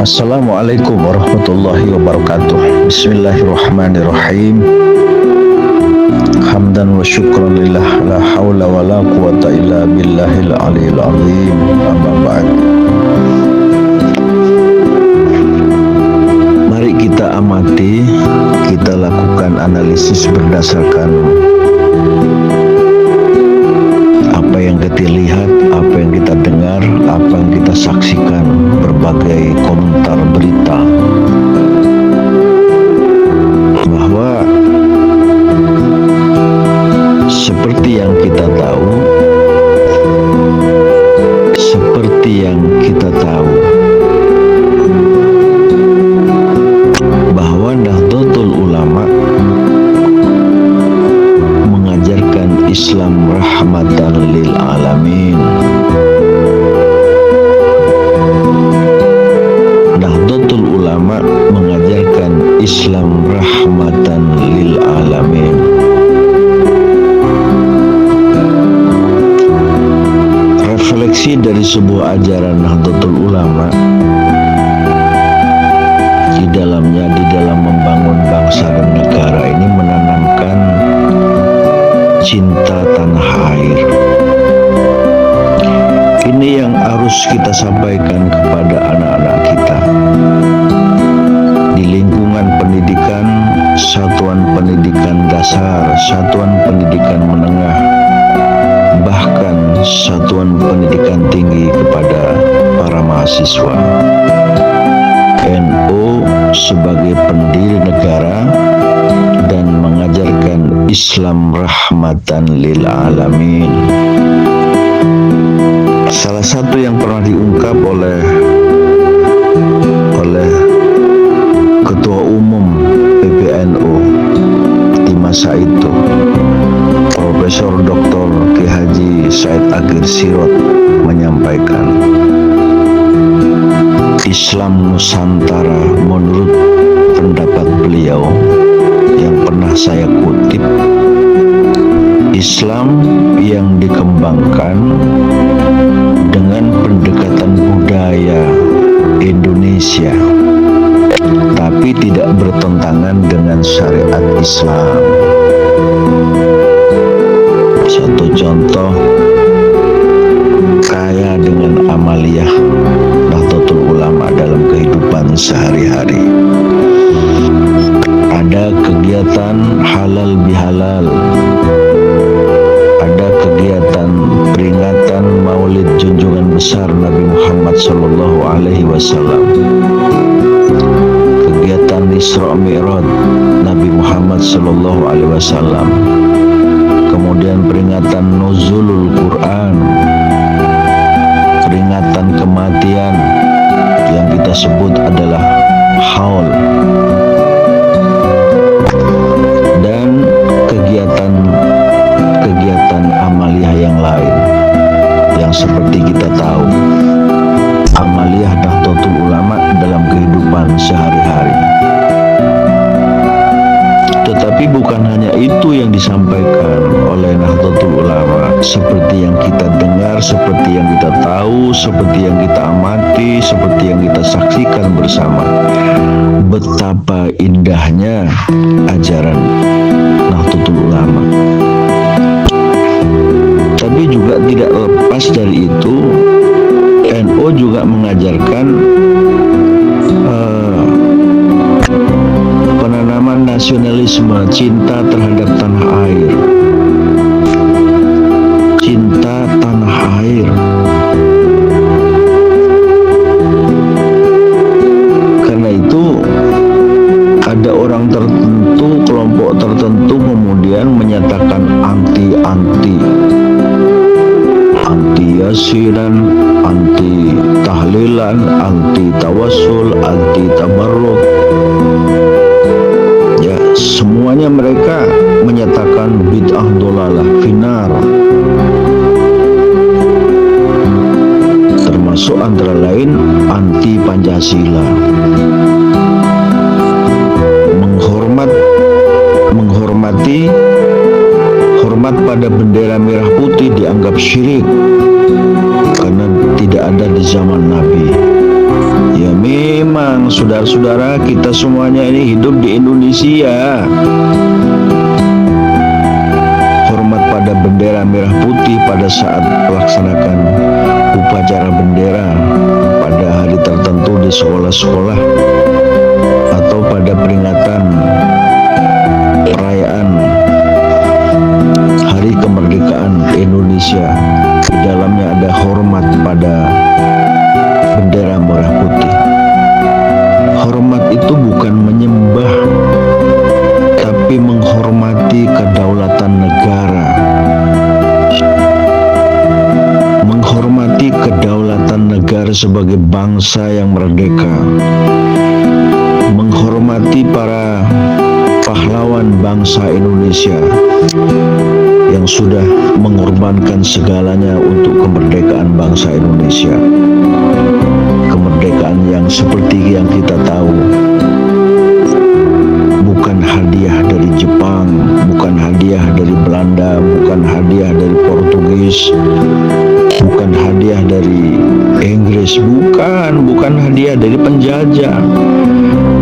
Assalamualaikum warahmatullahi wabarakatuh. Bismillahirrahmanirrahim. Hamdan wa syukran lillah, la hawla wa la quwata illa billahil aliyil azim. Amma ba'd. Mari kita amati, kita lakukan analisis berdasarkan apa yang kita lihat, apa yang kita dengar, apa yang kita saksikan, berbagai komentar berita, bahwa seperti yang kita tahu, bahwa Nahdlatul Ulama mengajarkan Islam rahmatan lil alamin. Nahdlatul Ulama mengajarkan Islam rahmatan lil alamin. Refleksi dari sebuah ajaran Nahdlatul Ulama di dalam membangun bangsa dan negara ini menanamkan cinta tanah air. Ini yang harus kita sampaikan kepada anak-anak kita di lingkungan pendidikan, satuan pendidikan dasar, satuan pendidikan menengah, bahkan satuan pendidikan tinggi, kepada para mahasiswa. NU sebagai pendiri negara dan mengajarkan Islam rahmatan lil alamin. Salah satu yang pernah diungkap oleh Ketua Umum PBNU di masa itu, Profesor Dr. Ki Haji Said Agil Sirot, menyampaikan, Islam Nusantara menurut pendapat beliau yang pernah saya kutip, Islam yang dikembangkan dengan pendekatan budaya Indonesia, tapi tidak bertentangan dengan syariat Islam. Satu contoh, kaya dengan amaliyah Nahdlatul Ulama dalam kehidupan sehari-hari. Ada kegiatan halal bihalal, ada kegiatan peringatan Maulid junjungan besar Nabi Muhammad SAW, kegiatan Isra Mi'raj Nabi Muhammad SAW, kemudian peringatan Nuzulul Quran, peringatan kematian yang kita sebut adalah haul, dan kegiatan amaliyah yang lain yang seperti kita tahu, amaliyah Nahdlatul Ulama dalam kehidupan sehari-hari. Tetapi bukan hanya itu yang disampaikan oleh Nahdlatul Ulama, seperti yang kita dengar, seperti yang kita tahu, seperti yang kita amati, seperti yang kita saksikan bersama. Betapa indahnya ajaran Nahdlatul Ulama. Tapi juga tidak lepas dari itu, NU juga mengajarkan penanaman nasionalisme, cinta terhadap tanah air. Cinta tanah air. Karena itu ada orang tertentu, kelompok tertentu kemudian menyatakan anti yasinan, anti tahlilan, anti tawassul, anti tabarruk. Ya, semuanya mereka menyatakan bid'ah dolalah, finar. Termasuk antara lain anti Pancasila. Hormat pada bendera merah putih dianggap syirik karena tidak ada di zaman Nabi. Ya memang saudara-saudara, kita semuanya ini hidup di Indonesia. Hormat pada bendera merah putih pada saat melaksanakan upacara bendera pada hari tertentu di sekolah-sekolah atau pada peringatan perayaan Hari Kemerdekaan Indonesia. Di dalamnya ada hormat pada bendera merah putih. Hormat itu bukan menyembah, tapi menghormati kedaulatan negara. Menghormati kedaulatan negara sebagai bangsa yang merdeka. Menghormati para pahlawan bangsa Indonesia yang sudah mengorbankan segalanya untuk kemerdekaan bangsa Indonesia. Kemerdekaan yang seperti yang kita tahu, bukan hadiah dari Jepang, bukan hadiah dari Belanda, bukan hadiah dari Portugis, bukan hadiah dari Inggris, bukan hadiah dari penjajah.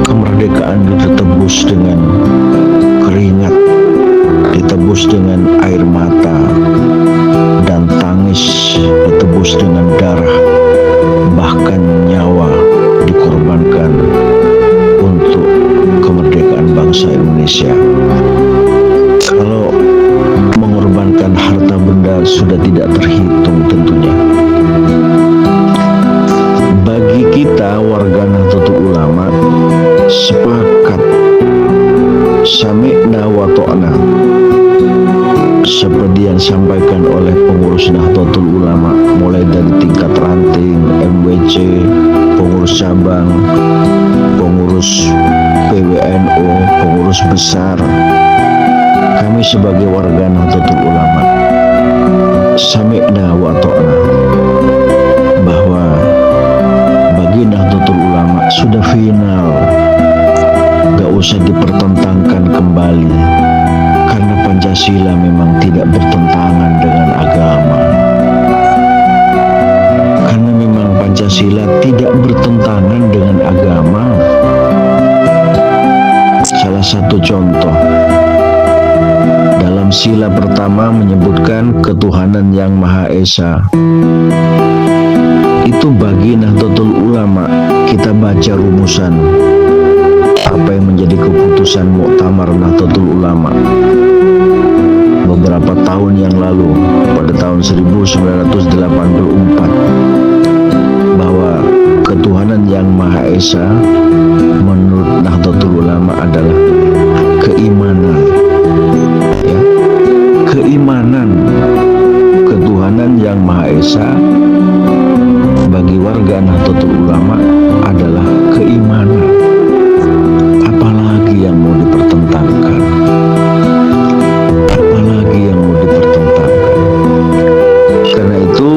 Kemerdekaan ditebus dengan keringat, ditebus dengan air mata dan tangis, ditebus dengan darah, bahkan nyawa dikorbankan untuk kemerdekaan bangsa Indonesia. Kalau mengorbankan harta benda sudah tidak terhitung tentunya. Bagi kita warga Nahdlatul Ulama, sepakat sami'na wa ta'na seperti yang disampaikan oleh pengurus Nahdlatul Ulama, mulai dari tingkat ranting, MWC, pengurus cabang, pengurus PWNU, pengurus besar. Kami sebagai warga Nahdlatul Ulama sami'na wa ta'na, bahwa bagi Nahdlatul Ulama sudah final, gak usah dipertentangkan kembali, karena Pancasila memang tidak bertentangan dengan agama. Karena memang Pancasila tidak bertentangan dengan agama. Salah satu contoh, dalam sila pertama menyebutkan ketuhanan yang Maha Esa. Itu bagi Nahdlatul Ulama, kita baca rumusan apa yang menjadi keputusan Muktamar Nahdlatul Ulama beberapa tahun yang lalu, pada tahun 1984, bahwa ketuhanan yang Maha Esa menurut Nahdlatul Ulama adalah keimanan, ya, keimanan. Ketuhanan yang Maha Esa bagi warga Nahdlatul Ulama adalah keimanan. Apalagi yang mau dipertentangkan? Apalagi yang mau dipertentangkan? Karena itu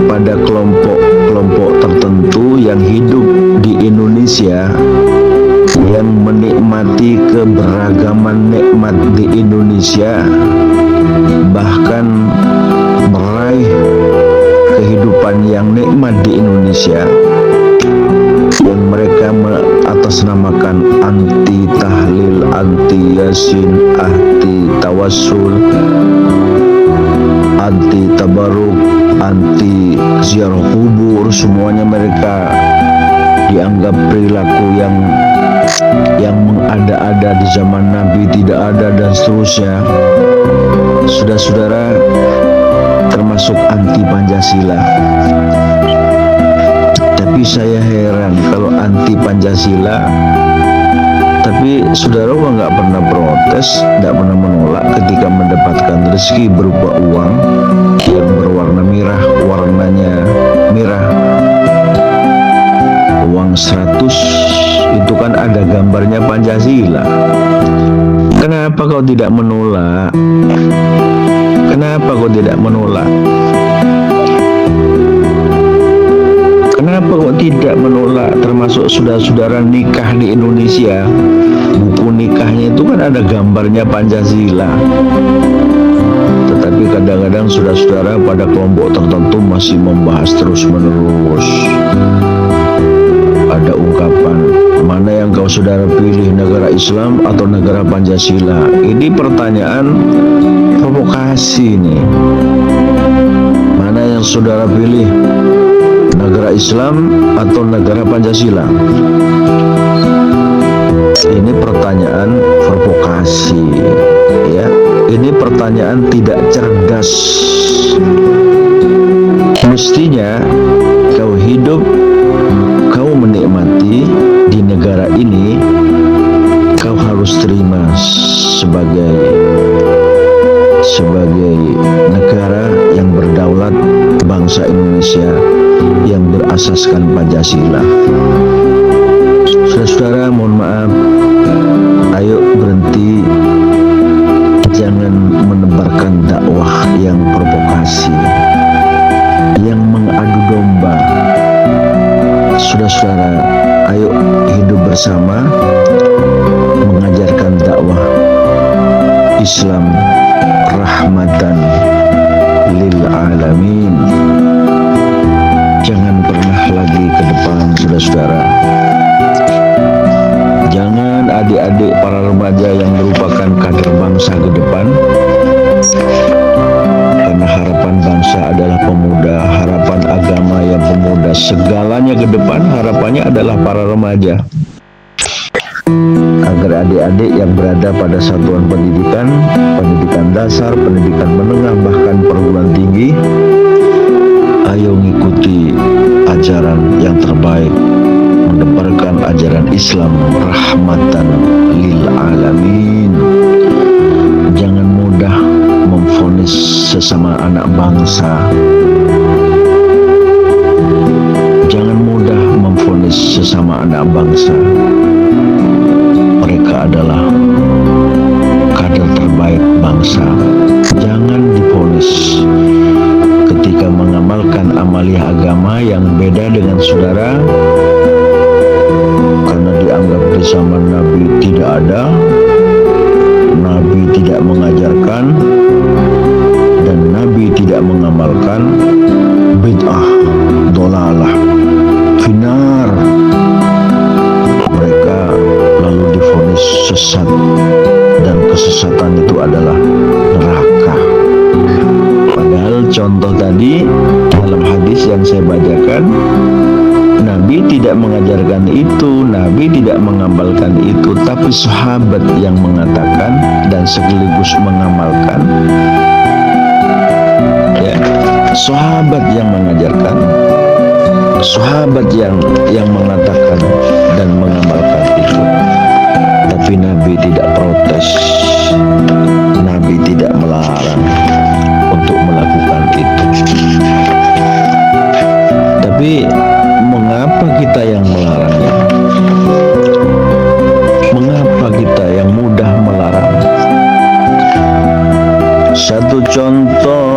pada kelompok-kelompok tertentu yang hidup di Indonesia, yang menikmati keberagaman nikmat di Indonesia, bahkan meraih kehidupan yang nikmat di Indonesia, yang mereka mengatasnamakan anti tahlil, anti yasin, anti tawassul, anti tabaruk, anti ziarah kubur. Semuanya mereka dianggap perilaku yang mengada-ada di zaman Nabi, tidak ada, dan seterusnya. Saudara-saudara, termasuk anti Pancasila. Tapi saya heran kalau anti Pancasila, tapi saudara nggak pernah protes, nggak pernah menolak ketika mendapatkan rezeki berupa uang yang berwarna merah, warnanya merah. Uang 100 itu kan ada gambarnya Pancasila. Kenapa kau tidak menolak? Kenapa kau tidak menolak? Kenapa kok tidak menolak? Termasuk saudara-saudara nikah di Indonesia, buku nikahnya itu kan ada gambarnya Pancasila. Tetapi kadang-kadang saudara-saudara pada kelompok tertentu masih membahas terus-menerus saudara pilih negara Islam atau negara Pancasila? Ini pertanyaan provokasi nih. Mana yang saudara pilih? Negara Islam atau negara Pancasila? Ini pertanyaan provokasi, ya. Ini pertanyaan tidak cerdas. Mestinya kau hidup, kau menikmati di negara ini, kau harus terima sebagai negara yang berdaulat, bangsa Indonesia yang berasaskan Pancasila. Saudara-saudara, mohon maaf, ayo berhenti, jangan menebarkan dakwah yang provokasi, yang mengadu domba. Saudara-saudara, ayo hidup bersama, mengajarkan dakwah Islam rahmatan lil alamin. Jangan pernah lagi ke depan, saudara-saudara. Jangan adik-adik para remaja yang merupakan kader bangsa ke depan, karena harapan bangsa adalah pemuda, harapan agama yang pemuda, segalanya ke depan harapannya adalah para remaja. Agar adik-adik yang berada pada satuan pendidikan, pendidikan dasar, pendidikan menengah, bahkan perguruan tinggi, ayo ngikuti ajaran yang terbaik, menebarkan ajaran Islam rahmatan lil alamin. Jangan mudah memvonis sesama anak bangsa. Jangan mudah memvonis sesama anak bangsa. Mereka adalah kader terbaik bangsa. Jangan divonis ketika mengamalkan amaliah agama yang beda dengan saudara, karena dianggap di zaman Nabi tidak ada, Nabi tidak mengajarkan, dan Nabi tidak mengamalkan, bid'ah, dolalah, finar. Mereka lalu divonis sesat, dan kesesatan itu adalah neraka. Padahal contoh tadi dalam hadis yang saya bacakan, Nabi tidak mengajarkan itu, Nabi tidak mengamalkan itu, tapi sahabat yang mengatakan dan sekaligus mengamalkan. Ya, sahabat yang mengajarkan, sahabat yang mengatakan dan mengamalkan itu. Tapi Nabi tidak protes, Nabi tidak melarang untuk melakukan itu. Tapi mengapa kita yang melarangnya? Mengapa kita yang mudah melarang? Satu contoh,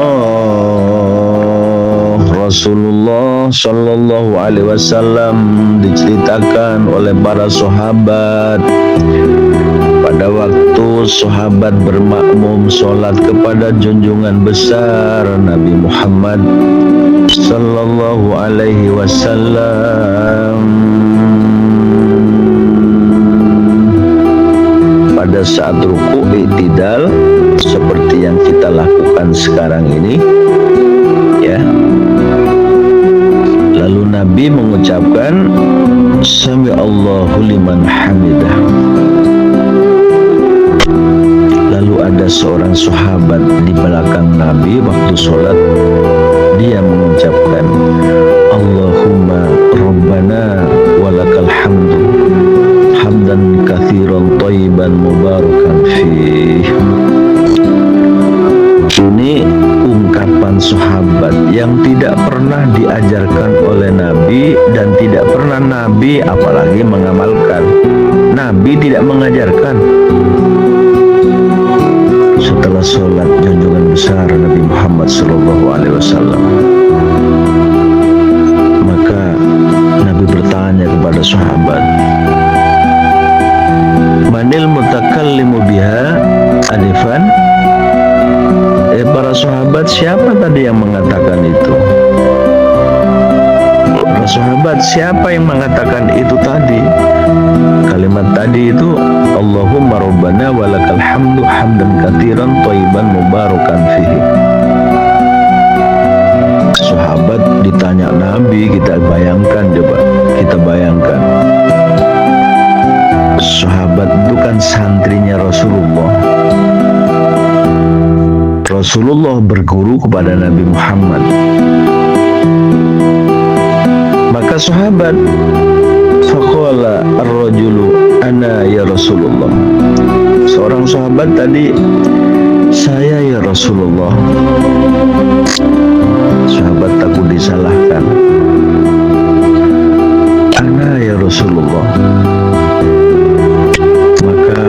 Rasulullah Shallallahu Alaihi Wasallam diceritakan oleh para sahabat pada waktu sahabat bermakmum sholat kepada junjungan besar Nabi Muhammad Sallallahu Alaihi Wasallam. Pada saat ruku i'tidal seperti yang kita lakukan sekarang ini, ya. Lalu Nabi mengucapkan Sami Allahu liman hamidah. Lalu ada seorang sahabat di belakang Nabi waktu sholat, dia mengucapkan Allahumma Rabbana walakal hamdu hamdan katsiran thayyiban mubarakan fih. Ini ungkapan sahabat yang tidak pernah diajarkan oleh Nabi dan tidak pernah Nabi apalagi mengamalkan. Nabi tidak mengajarkan. Setelah sholat junjungan besar Nabi Muhammad Sallallahu Alaihi Wasallam, maka Nabi bertanya kepada sahabat, Manil mutakallimu biha alifan? Para sahabat, siapa tadi yang mengatakan itu? Para sahabat, siapa yang mengatakan itu tadi? Kalimat tadi itu Allahumma rabbana walakal hamdu hamdan katsiran thayyiban mubarakan fihi. Sahabat ditanya Nabi, kita bayangkan, coba kita bayangkan. Sahabat itu kan santrinya Rasulullah. Rasulullah berguru kepada Nabi Muhammad. Maka sahabat, faqala ar-rajulu ana ya Rasulullah. Seorang sahabat tadi, saya ya Rasulullah. Sahabat takut disalahkan. Ana ya Rasulullah. Maka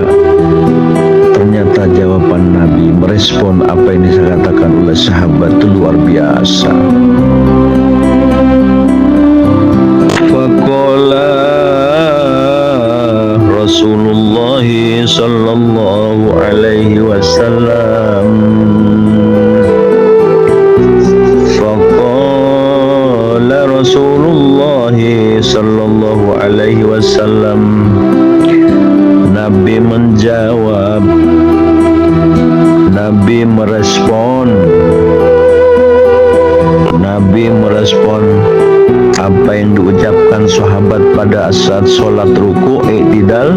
ternyata jawaban Nabi merespon apa yang dikatakan oleh sahabat itu luar biasa. Faqala Rasulullah sallallahu alaihi wasallam, faqala Rasulullah sallallahu alaihi wasallam, Nabi menjawab, Nabi merespon apa yang diucapkan sahabat pada saat sholat ruku i'tidal.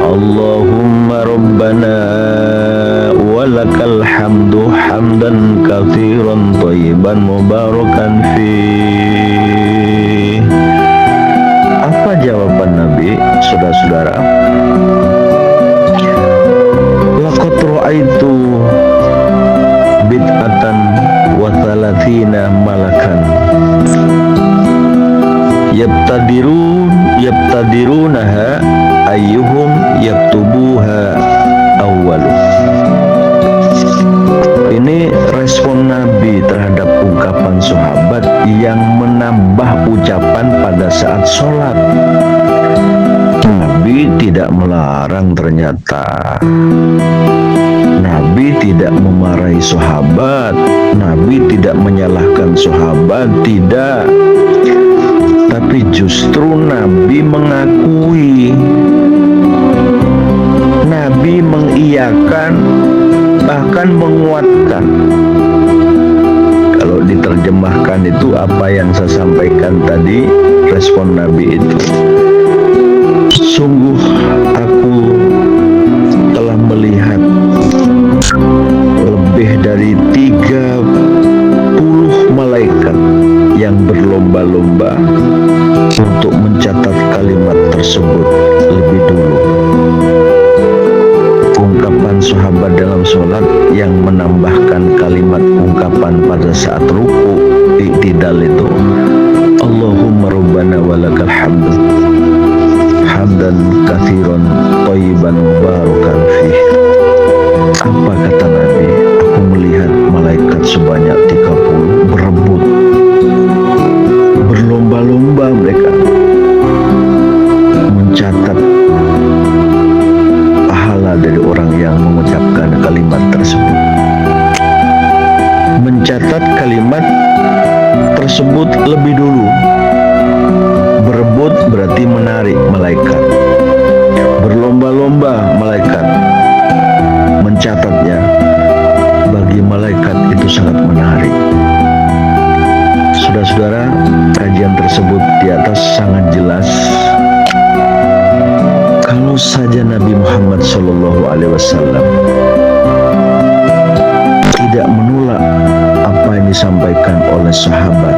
Allahumma rabbana walakal hamdu hamdan katsiran thayyiban mubarakan fi. Apa jawaban Nabi, saudara-saudara? Laqad ra'aitu bid'atan wa thalathina malakan yabtadirunaha ayyuhum yaktubuha awwalu. Ini respon Nabi terhadap ungkapan sahabat yang menambah ucapan pada saat sholat. Nabi tidak melarang ternyata. Nabi tidak memarahi sahabat. Nabi tidak menyalahkan sahabat, tidak. Tapi justru Nabi mengakui, Nabi mengiyakan, bahkan menguatkan. Kalau diterjemahkan itu apa yang saya sampaikan tadi, respon Nabi itu. Sungguh aku telah melihat lebih dari 30 malaikat yang berlomba-lomba untuk mencatat kalimat tersebut lebih dulu. Ungkapan sahabat dalam sholat yang menambahkan kalimat ungkapan pada saat ruku i'tidal itu, Allahumma rabbana walakal hamdu hamdan katsiran thayyiban mubarakan fih. Apa kata Nabi? Aku melihat malaikat sebanyak 30 berebut, berlomba-lomba mereka mencatat pahala dari orang yang mengucapkan kalimat tersebut. Mencatat kalimat tersebut lebih dulu. Berebut berarti menarik malaikat. Berlomba-lomba malaikat mencatatnya. Bagi malaikat itu sangat menarik. Saudara-saudara, kajian tersebut di atas sangat jelas. Kalau saja Nabi Muhammad SAW tidak menolak apa yang disampaikan oleh sahabat,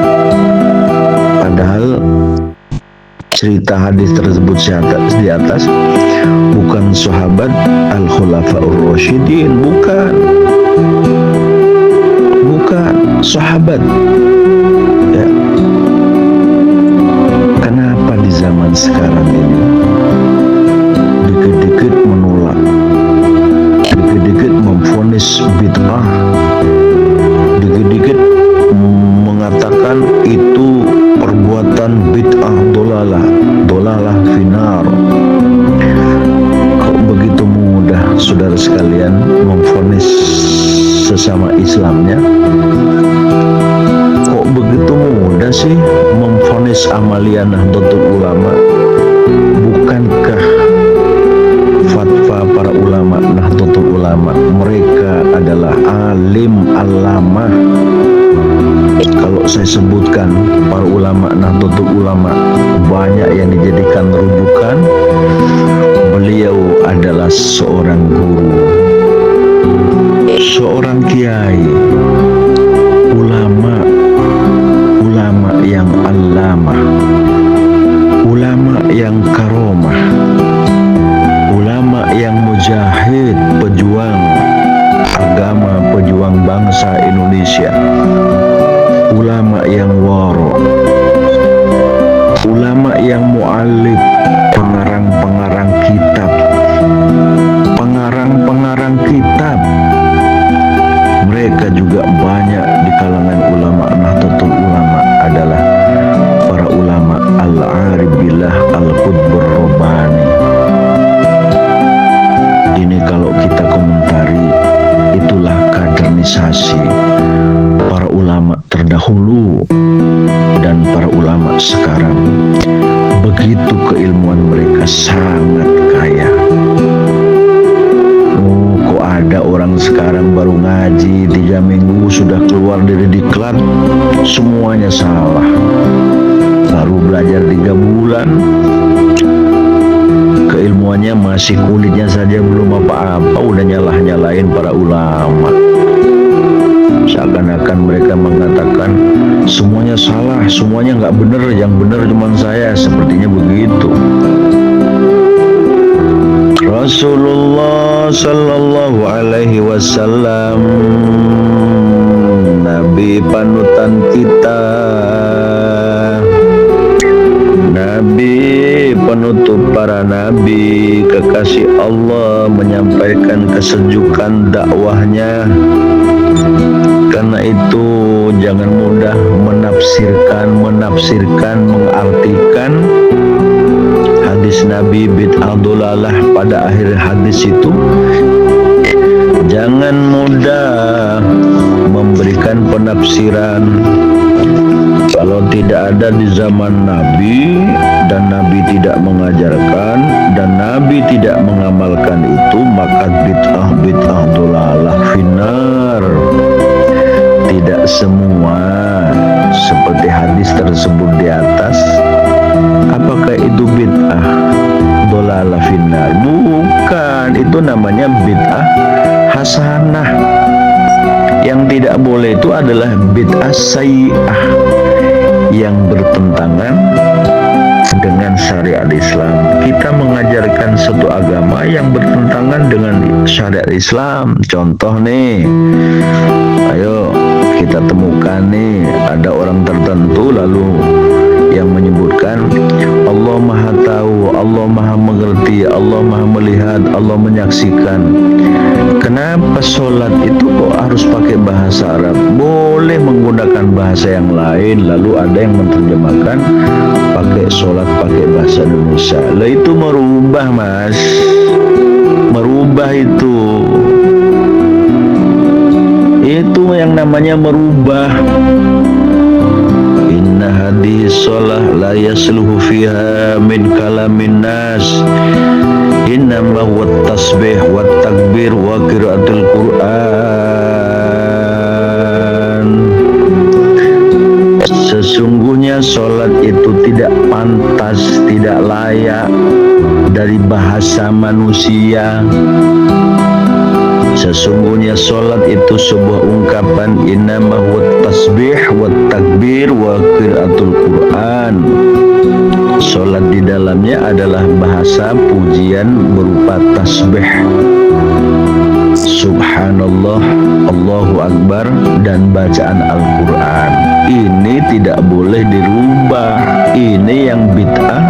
padahal cerita hadis tersebut di atas bukan sahabat al-khulafaur rasyidin, bukan sahabat ya. Kenapa di zaman sekarang ini dikit-dikit menolak, dikit-dikit memvonis bid'ah, dikit-dikit mengatakan itu perbuatan bid'ah dolalah finar? Kok begitu mudah saudara sekalian memvonis sesama Islamnya? Kok begitu mudah sih memvonis amalia Nahdlatul Ulama? Bukankah fatwa para ulama Nahdlatul Ulama mereka adalah alim alama? Kalau saya sebutkan para ulama Nahdlatul Ulama banyak yang dijadikan rujukan. Beliau adalah seorang guru, seorang kiai, ulama yang alama, ulama yang karomah, ulama yang mujahid, pejuang agama, pejuang bangsa Indonesia, ulama yang waro, ulama yang mu'alif, pengarang-pengarang kitab, pengarang-pengarang kitab. Mereka juga banyak di kalangan ulama Nahdlatul Ulama adalah para ulama al-arif billah al-qutbur rabbani. Ini kalau kita komentari, itulah kaderisasi para ulama terdahulu dan para ulama sekarang. Begitu keilmuan mereka sangat kaya. Kok ada orang sekarang baru ngaji 3 minggu sudah keluar dari diklat, semuanya salah. Baru belajar 3 bulan, keilmuannya masih kulitnya saja belum apa-apa, udah nyalah-nyalain para ulama. Seakan-akan mereka mengatakan semuanya salah, semuanya nggak benar, yang benar cuma saya. Sepertinya begitu. Rasulullah Sallallahu Alaihi Wasallam, Nabi panutan kita, Nabi penutup para nabi, kekasih Allah, menyampaikan kesejukan dakwahnya. Karena itu jangan mudah menafsirkan, mengartikan hadis Nabi bid'ah dolalah pada akhir hadis itu. Jangan mudah memberikan penafsiran kalau tidak ada di zaman Nabi dan Nabi tidak mengajarkan dan Nabi tidak mengamalkan itu, maka bid'ah dolalah finnar. Tidak semua seperti hadis tersebut di atas. Apakah itu bid'ah dolalah finnar? Bukan, itu namanya bid'ah hasanah. Yang tidak boleh itu adalah bid'ah sayyi'ah yang bertentangan dengan syariat Islam. Kita mengajarkan satu agama yang bertentangan dengan syariat Islam. Contoh nih, ayo kita temukan nih, ada orang tertentu lalu yang menyebutkan Allah Maha Tahu, Allah Maha Mengerti, Allah Maha Melihat, Allah Menyaksikan. Kenapa sholat itu kok harus pakai bahasa Arab? Boleh menggunakan bahasa yang lain. Lalu ada yang menerjemahkan pakai sholat pakai bahasa Indonesia. Lah itu merubah, Mas. Merubah itu. Itu yang namanya merubah. Inna hadis sholah la yasluhu fiha min kalamin nas. Innama huwa tasbih wa takbir wa qiraatul Quran. Sesungguhnya sholat itu tidak pantas, tidak layak dari bahasa manusia. Sesungguhnya sholat itu sebuah ungkapan innama huwa tasbih wa takbir wa qiraatul Quran. Sholat di dalamnya adalah bahasa pujian berupa tasbih, subhanallah, Allahu Akbar, dan bacaan Al-Quran. Ini tidak boleh dirubah. Ini yang bid'ah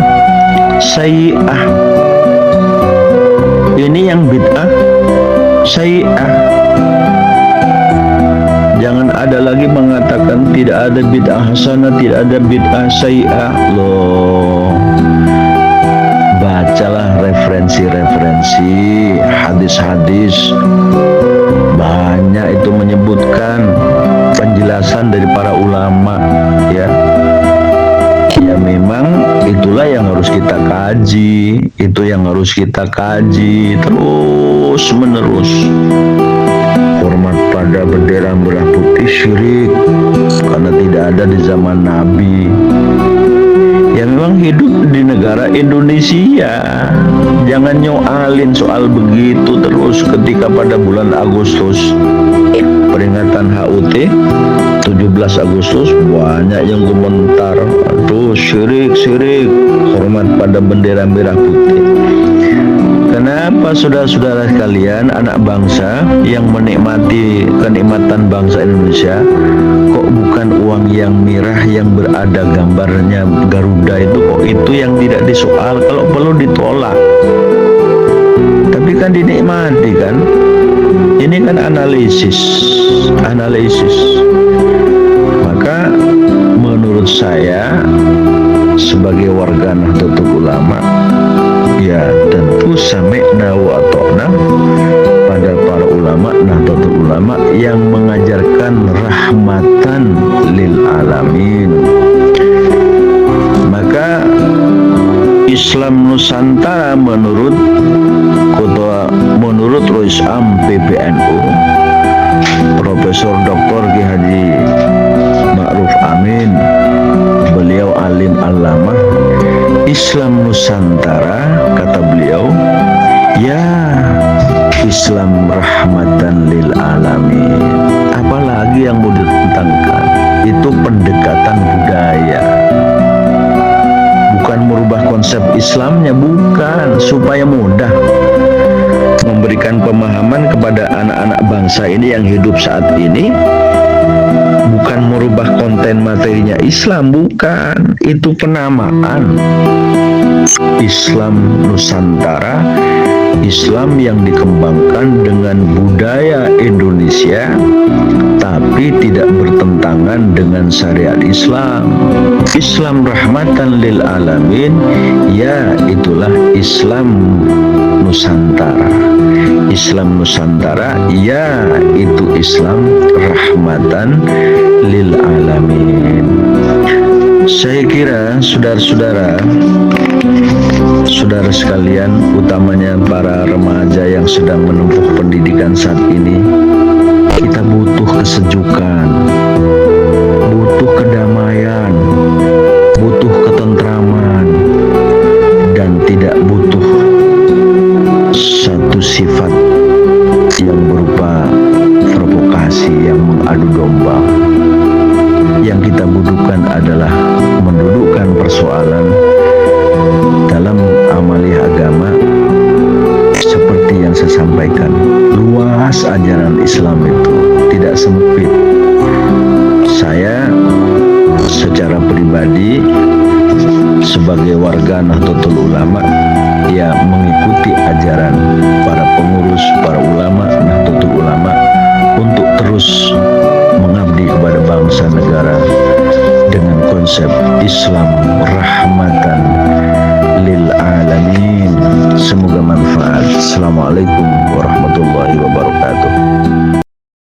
sayyi'ah. Ini yang bid'ah sayyi'ah. Jangan ada lagi mengatakan tidak ada bid'ah hasanah, tidak ada bid'ah sayyi'ah. Loh, bacalah referensi-referensi hadis-hadis, banyak itu menyebutkan penjelasan dari para ulama, ya. kaji, itu yang harus kita kaji terus menerus. Hormat pada bendera merah putih syirik, karena tidak ada di zaman Nabi. Ya memang hidup di negara Indonesia. Jangan nyoalin soal begitu terus ketika pada bulan Agustus peringatan HUT 17 Agustus banyak yang komentar, aduh syirik, hormat pada bendera merah putih. Kenapa saudara-saudara sekalian, anak bangsa yang menikmati kenikmatan bangsa Indonesia, kok bukan uang yang merah yang berada gambarnya Garuda itu, kok itu yang tidak disoal, kalau perlu ditolak. Tapi kan dinikmati kan. Ini kan analisis. Maka menurut saya sebagai warga Nahdlatul Ulama, ya tentu sami'na wa ata'na pada para ulama Nahdlatul Ulama yang mengajarkan rahmatan lil alamin. Maka Islam Nusantara menurut Rois Am PBNU Profesor Dr. Ki Haji Ma'ruf Amin, beliau alim allamah, Islam Nusantara kata beliau, ya Islam rahmatan lil alamin. Apalagi yang mau ditentangkan? Itu pendekatan budaya, bukan merubah konsep Islamnya, bukan, supaya mudah memberikan pemahaman kepada anak-anak bangsa ini yang hidup saat ini. Bukan merubah konten materinya Islam, bukan, itu penamaan. Islam Nusantara, Islam yang dikembangkan dengan budaya Indonesia tapi tidak bertentangan dengan syariat Islam. Islam rahmatan lil alamin, ya itulah Islam Nusantara. Islam Nusantara, ya itu Islam rahmatan lil alamin. Saya kira saudara-saudara sekalian, utamanya para remaja yang sedang menempuh pendidikan saat ini, kita butuh kesejukan, butuh kedamaian, butuh ketentraman, dan tidak butuh satu sifat yang berupa provokasi yang mengadu domba. Yang kita butuhkan adalah mendudukkan persoalan dalam amaliyah agama seperti yang saya sampaikan. Luas ajaran Islam itu, tidak sempit. Saya secara pribadi sebagai warga Nahdlatul Ulama, ya mengikuti ajaran para pengurus, para ulama Nahdlatul Ulama untuk terus mengabdi kepada bangsa negara dengan konsep Islam rahmatan lil alamin. Semoga manfaat. Assalamualaikum warahmatullahi wabarakatuh.